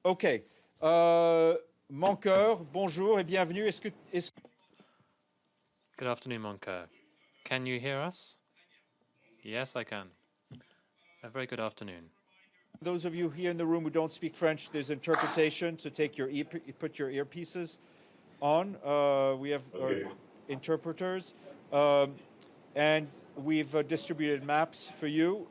OK. Mankeur, bonjour et bienvenue. Good afternoon, Mankeur. Can you hear us? Yes, I can. A very good afternoon. Those of you here in the room who don't speak French, there's interpretation, so put your earpieces on. We have interpreters, and we've distributed maps for you.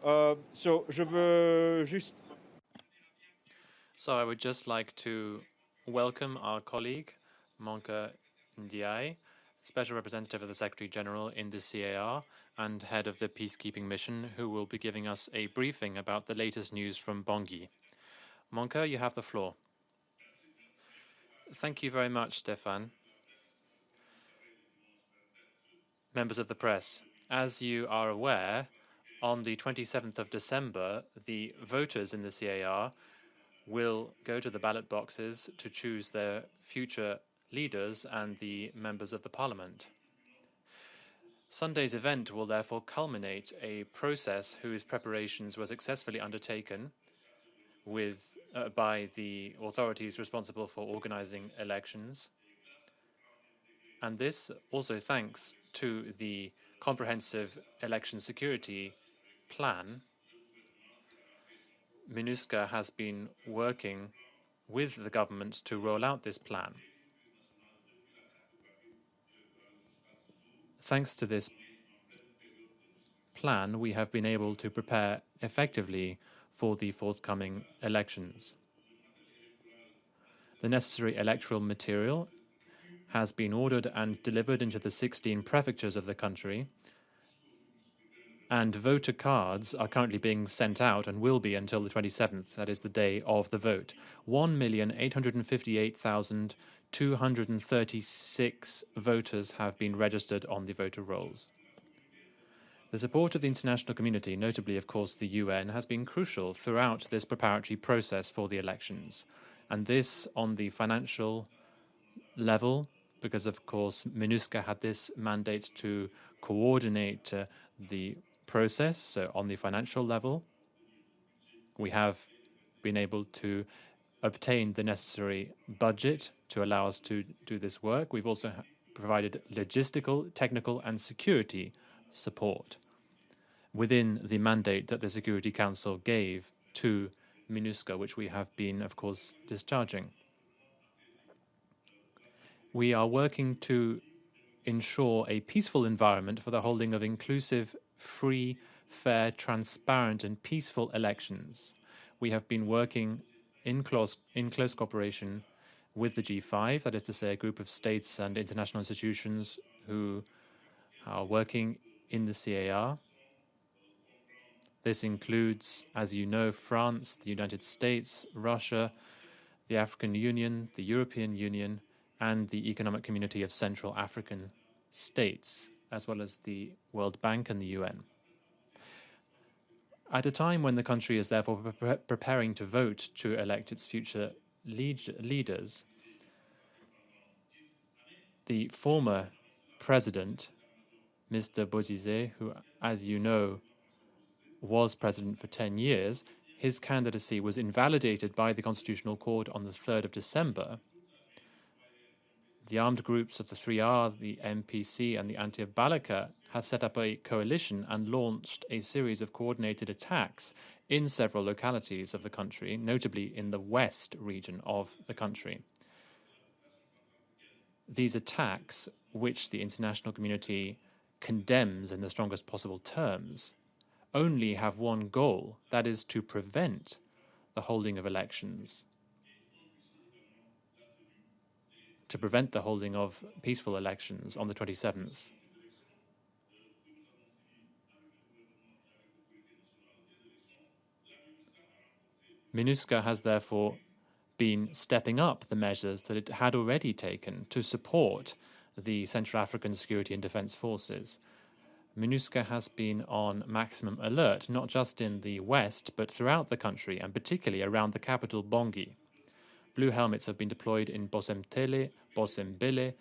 So I would just like to welcome our colleague, Mankeur Ndiaye, Special Representative of the Secretary General in the CAR and head of the peacekeeping mission, who will be giving us a briefing about the latest news from Bangui. Mankeur, you have the floor. Thank you very much, Stéphane. Members of the press, as you are aware, on the 27th of December, the voters in the CAR will go to the ballot boxes to choose their future leaders and the members of the parliament. Sunday's event will therefore culminate a process whose preparations were successfully undertaken by the authorities responsible for organizing elections. And this also thanks to the comprehensive election security plan. MINUSCA has been working with the government to roll out this plan. Thanks to this plan, we have been able to prepare effectively for the forthcoming elections. The necessary electoral material has been ordered and delivered into the 16 prefectures of the country, and voter cards are currently being sent out and will be until the 27th, that is the day of the vote. 1,858,236 voters have been registered on the voter rolls. The support of the international community, notably, of course, the UN, has been crucial throughout this preparatory process for the elections. And this on the financial level, because, of course, MINUSCA had this mandate to coordinate the process. So on the financial level, we have been able to obtain the necessary budget to allow us to do this work. We've also provided logistical, technical, and security support within the mandate that the Security Council gave to MINUSCA, which we have been, of course, discharging. We are working to ensure a peaceful environment for the holding of inclusive, free, fair, transparent, and peaceful elections. We have been working in close cooperation with the G5, that is to say, a group of states and international institutions who are working in the CAR. This includes, as you know, France, the United States, Russia, the African Union, the European Union, and the Economic Community of Central African States, as well as the World Bank and the UN. At a time when the country is therefore preparing to vote to elect its future leaders, the former president, Mr. Bozizé, who, as you know, was president for 10 years, his candidacy was invalidated by the Constitutional Court on the 3rd of December. The armed groups of the 3R, the MPC, and the Anti-Balaka have set up a coalition and launched a series of coordinated attacks in several localities of the country, notably in the west region of the country. These attacks, which the international community condemns in the strongest possible terms, only have one goal, that is to prevent the holding of elections, to prevent the holding of peaceful elections on the 27th. MINUSCA has therefore been stepping up the measures that it had already taken to support the Central African Security and Defense Forces. MINUSCA has been on maximum alert, not just in the west, but throughout the country, and particularly around the capital, Bangui. Blue helmets have been deployed in Bosemtele, Bosembele,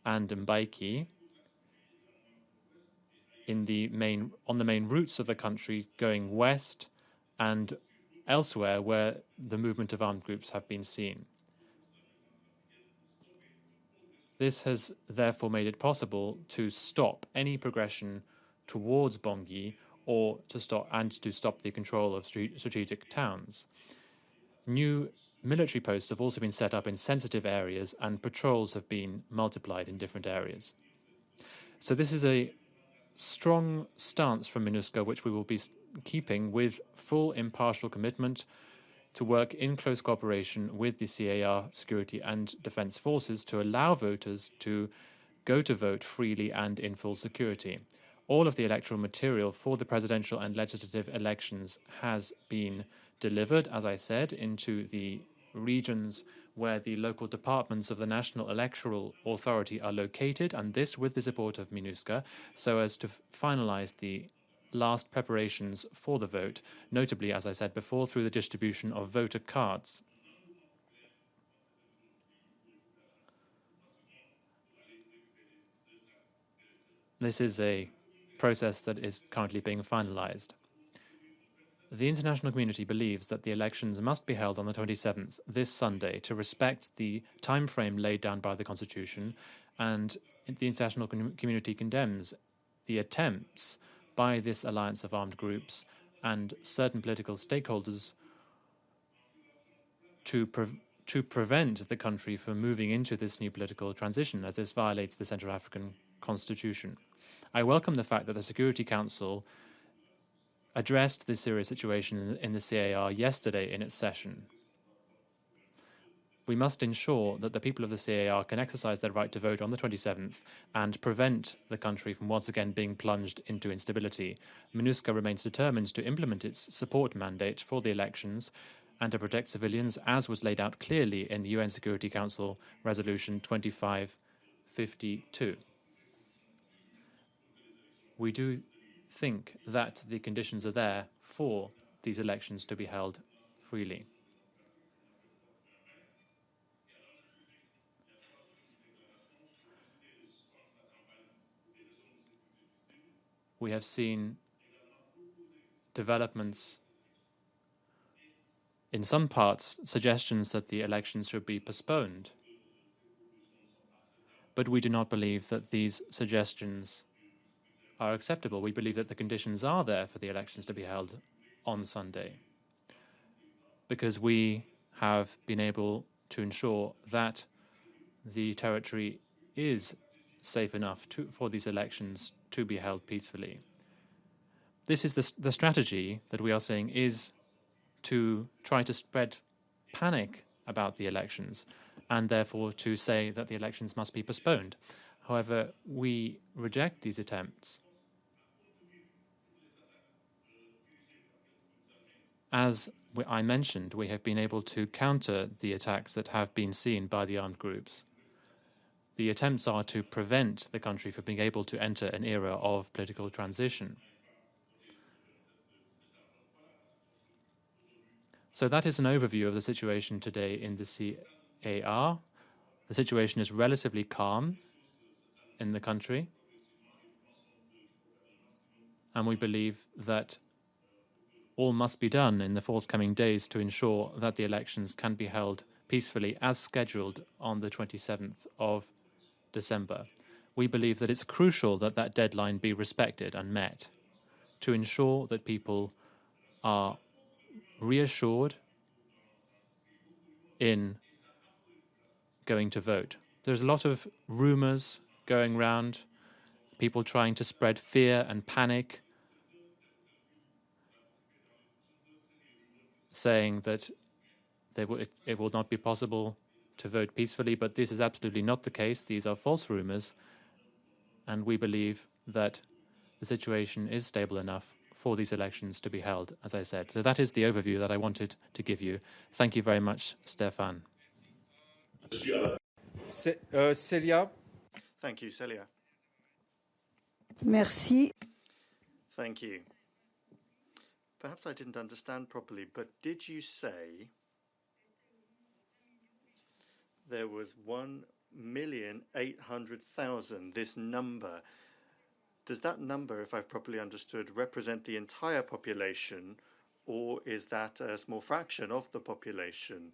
and Mbaiki on the main routes of the country going west and elsewhere where the movement of armed groups have been seen. This has therefore made it possible to stop any progression towards Bangui or to stop the control of strategic towns. New military posts have also been set up in sensitive areas, and patrols have been multiplied in different areas. So this is a strong stance from MINUSCA, which we will be keeping with full impartial commitment to work in close cooperation with the CAR security and defense forces to allow voters to go to vote freely and in full security. All of the electoral material for the presidential and legislative elections has been delivered, as I said, into the regions where the local departments of the National Electoral Authority are located, and this with the support of MINUSCA, so as to finalize the last preparations for the vote, notably, as I said before, through the distribution of voter cards. This is a process that is currently being finalized. The international community believes that the elections must be held on the 27th, this Sunday, to respect the time frame laid down by the Constitution, and the international community condemns the attempts by this alliance of armed groups and certain political stakeholders to prevent the country from moving into this new political transition, as this violates the Central African Constitution. I welcome the fact that the Security Council addressed this serious situation in the CAR yesterday in its session. We must ensure that the people of the CAR can exercise their right to vote on the 27th and prevent the country from once again being plunged into instability. MINUSCA remains determined to implement its support mandate for the elections and to protect civilians, as was laid out clearly in the UN Security Council Resolution 2552. We do think that the conditions are there for these elections to be held freely. We have seen developments in some parts, suggestions that the elections should be postponed. But we do not believe that these suggestions are acceptable. We believe that the conditions are there for the elections to be held on Sunday, because we have been able to ensure that the territory is safe enough for these elections to be held peacefully. This is the strategy that we are saying is to try to spread panic about the elections and therefore to say that the elections must be postponed. However, we reject these attempts. As I mentioned, we have been able to counter the attacks that have been seen by the armed groups. The attempts are to prevent the country from being able to enter an era of political transition. So that is an overview of the situation today in the CAR. The situation is relatively calm in the country, and we believe that all must be done in the forthcoming days to ensure that the elections can be held peacefully as scheduled on the 27th of December. We believe that it's crucial that that deadline be respected and met to ensure that people are reassured in going to vote. There's a lot of rumors going around, people trying to spread fear and panic, saying that it will not be possible to vote peacefully, but this is absolutely not the case. These are false rumors, and we believe that the situation is stable enough for these elections to be held, as I said. So that is the overview that I wanted to give you. Thank you very much, Stéphane. Celia? Thank you, Celia. Merci. Thank you. Perhaps I didn't understand properly, but did you say there was 1,800,000, this number? Does that number, if I've properly understood, represent the entire population, or is that a small fraction of the population?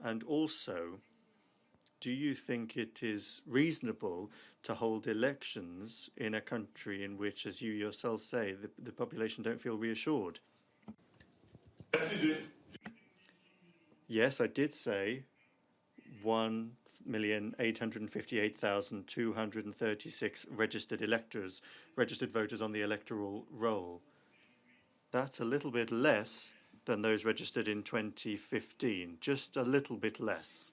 And also, do you think it is reasonable to hold elections in a country in which, as you yourself say, the population don't feel reassured? Yes, I did say 1,858,236 registered voters on the electoral roll. That's a little bit less than those registered in 2015, just a little bit less.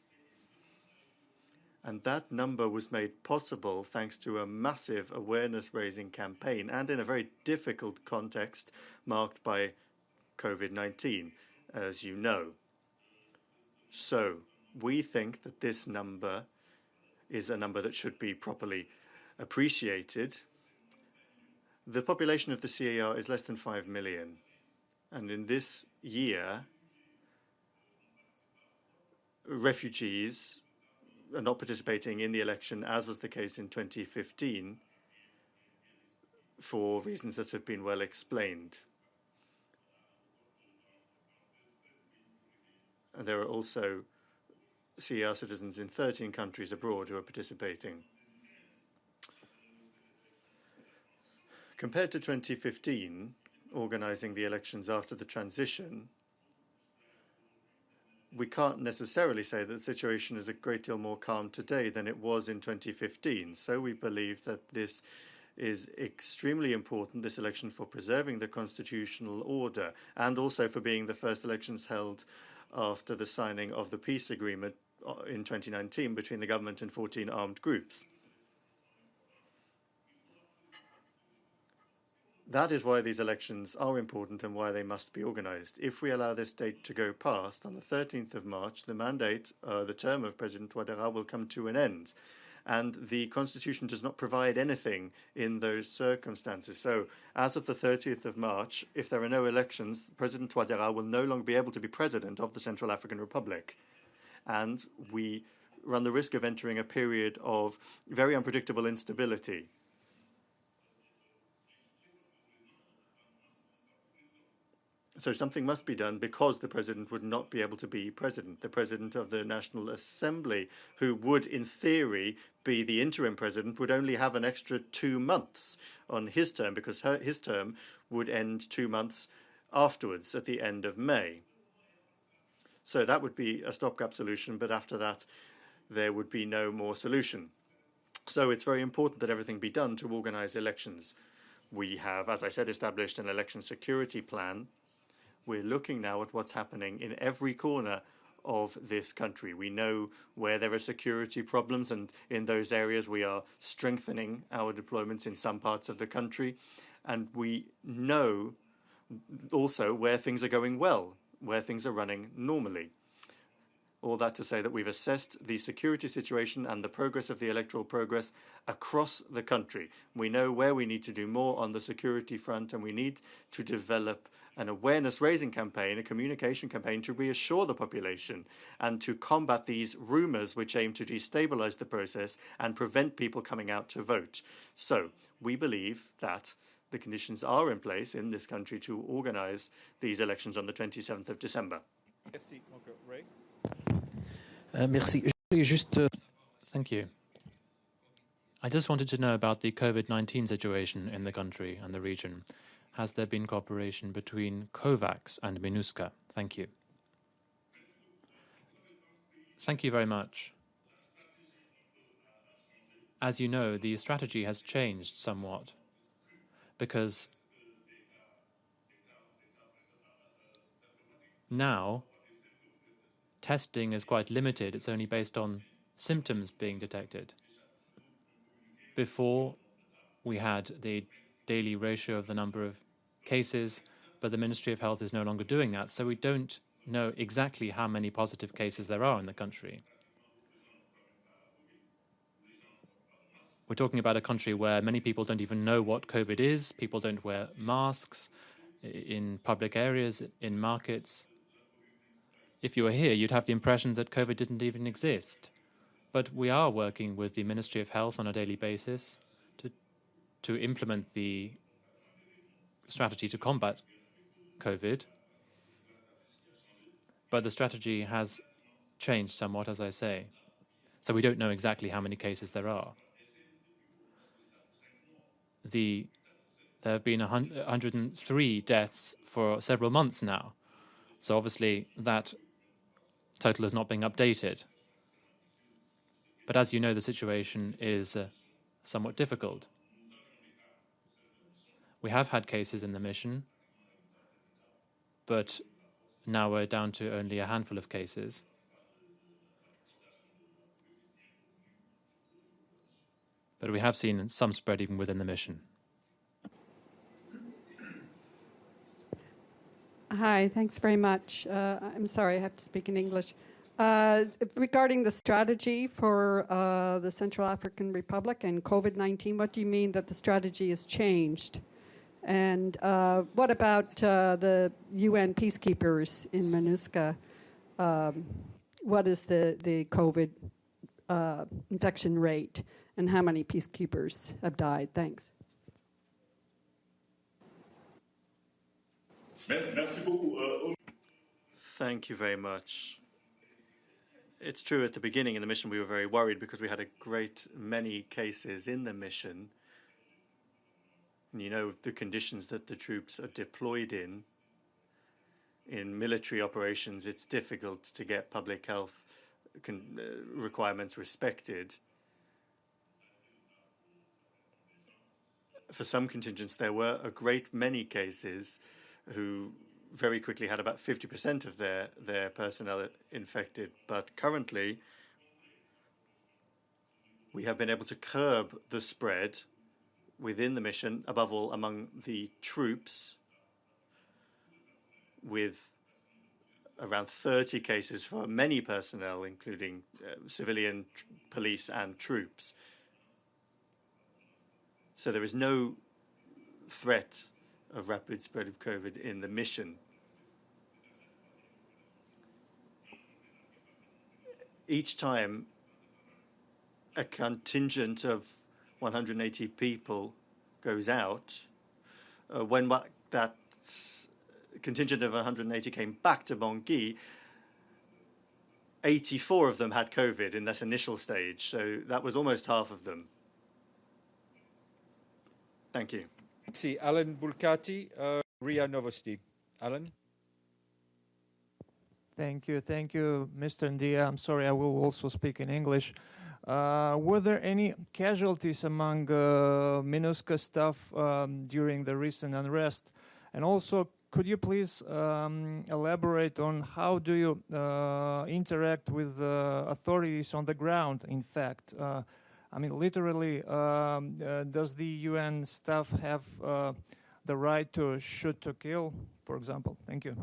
And that number was made possible thanks to a massive awareness-raising campaign and in a very difficult context marked by COVID-19, as you know. So we think that this number is a number that should be properly appreciated. The population of the CAR is less than 5 million. And in this year, refugees are not participating in the election, as was the case in 2015, for reasons that have been well explained. And there are also CAR citizens in 13 countries abroad who are participating. Compared to 2015, organizing the elections after the transition, we can't necessarily say that the situation is a great deal more calm today than it was in 2015. So we believe that this is extremely important, this election, for preserving the constitutional order and also for being the first elections held after the signing of the peace agreement in 2019 between the government and 14 armed groups. That is why these elections are important and why they must be organized. If we allow this date to go past, on the 13th of March, the term of President Ouattara will come to an end. And the Constitution does not provide anything in those circumstances. So, as of the 30th of March, if there are no elections, President Ouattara will no longer be able to be president of the Central African Republic. And we run the risk of entering a period of very unpredictable instability. So something must be done because the president would not be able to be president. The president of the National Assembly, who would, in theory, be the interim president, would only have an extra 2 months on his term because his term would end 2 months afterwards at the end of May. So that would be a stopgap solution, but after that, there would be no more solution. So it's very important that everything be done to organize elections. We have, as I said, established an election security plan. We're looking now at what's happening in every corner of this country. We know where there are security problems, and in those areas we are strengthening our deployments in some parts of the country. And we know also where things are going well, where things are running normally. All that to say that we've assessed the security situation and the progress of the electoral progress across the country. We know where we need to do more on the security front, and we need to develop an awareness-raising campaign, a communication campaign to reassure the population and to combat these rumors which aim to destabilize the process and prevent people coming out to vote. So we believe that the conditions are in place in this country to organize these elections on the 27th of December. Merci, Mankeur. Ray? Merci. Thank you. I just wanted to know about the COVID-19 situation in the country and the region. Has there been cooperation between COVAX and MINUSCA? Thank you. Thank you very much. As you know, the strategy has changed somewhat because now testing is quite limited. It's only based on symptoms being detected. Before, we had the daily ratio of the number of cases, but the Ministry of Health is no longer doing that, so we don't know exactly how many positive cases there are in the country. We're talking about a country where many people don't even know what COVID is. People don't wear masks in public areas, in markets. If you were here, you'd have the impression that COVID didn't even exist. But we are working with the Ministry of Health on a daily basis to implement the strategy to combat COVID, but the strategy has changed somewhat, as I say. So we don't know exactly how many cases there are. There have been 103 deaths for several months now. So obviously that total is not being updated. But as you know, the situation is somewhat difficult. We have had cases in the mission, but now we're down to only a handful of cases. But we have seen some spread even within the mission. Hi, thanks very much. I'm sorry, I have to speak in English. Regarding the strategy for the Central African Republic and COVID-19, what do you mean that the strategy has changed? And what about the UN peacekeepers in MINUSCA? What is the COVID infection rate, and how many peacekeepers have died? Thanks. Thank you very much. It's true, at the beginning in the mission we were very worried because we had a great many cases in the mission. And you know the conditions that the troops are deployed in military operations, it's difficult to get public health requirements respected. For some contingents, there were a great many cases who very quickly had about 50% of their personnel infected. But currently, we have been able to curb the spread within the mission, above all among the troops, with around 30 cases for many personnel, including civilian, police and troops. So there is no threat of rapid spread of COVID in the mission. Each time a contingent of 180 people goes out, when that contingent of 180 came back to Bangui, 84 of them had COVID in this initial stage, so that was almost half of them. Thank you. See, Alan Bulkati, RIA Novosti. Alan? Thank you, Mr. Ndiaye. I'm sorry, I will also speak in English. Were there any casualties among MINUSCA staff during the recent unrest? And also, could you please elaborate on how do you interact with authorities on the ground, in fact? I mean, literally, does the UN staff have the right to shoot to kill, for example? Thank you.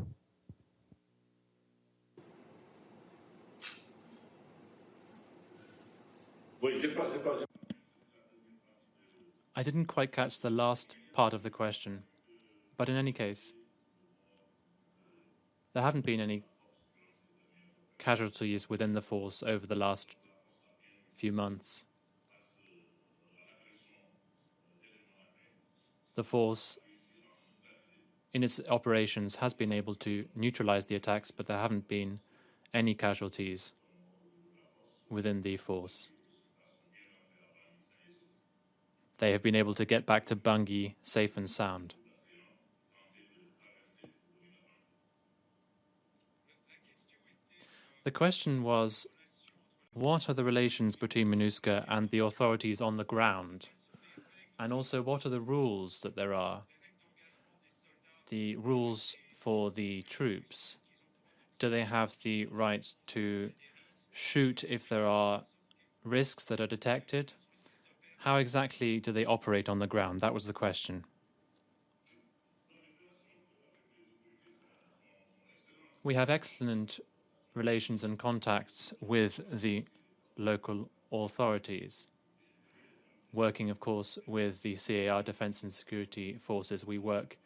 I didn't quite catch the last part of the question, but in any case, there haven't been any casualties within the force over the last few months. The force, in its operations, has been able to neutralize the attacks, but there haven't been any casualties within the force. They have been able to get back to Bangui safe and sound. The question was, what are the relations between MINUSCA and the authorities on the ground? And also, what are the rules that there are? The rules for the troops. Do they have the right to shoot if there are risks that are detected? How exactly do they operate on the ground? That was the question. We have excellent relations and contacts with the local authorities. Working, of course, with the CAR Defense and Security Forces, we work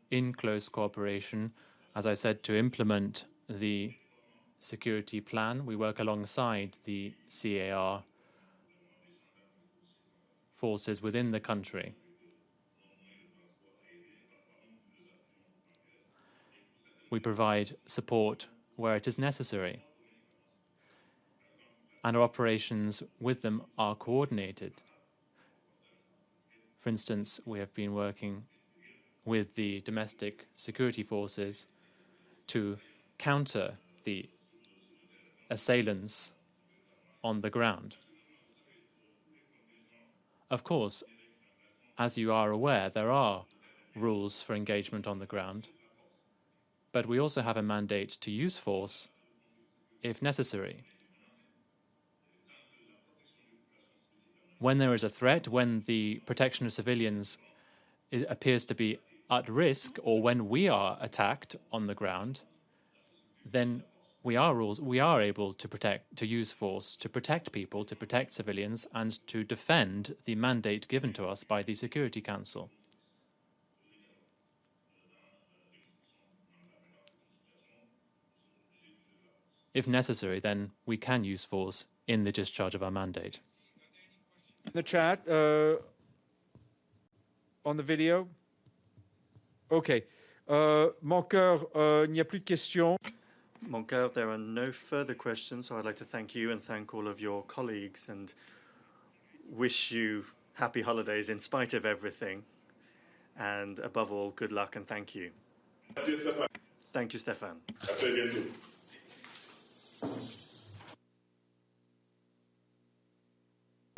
in close cooperation, as I said, to implement the security plan. We work alongside the CAR forces within the country. We provide support where it is necessary. And our operations with them are coordinated. For instance, we have been working with the domestic security forces to counter the assailants on the ground. Of course, as you are aware, there are rules for engagement on the ground, but we also have a mandate to use force if necessary. When there is a threat, when the protection of civilians appears to be at risk, or when we are attacked on the ground, then we are able to use force to protect people, to protect civilians, and to defend the mandate given to us by the Security Council. If necessary, then we can use force in the discharge of our mandate. In the chat, on the video. Okay. Mankeur, il n'y a plus de questions. Mankeur, there are no further questions, so I'd like to thank you and thank all of your colleagues and wish you happy holidays in spite of everything. And above all, good luck and thank you. Thank you, Stéphane. À très bientôt.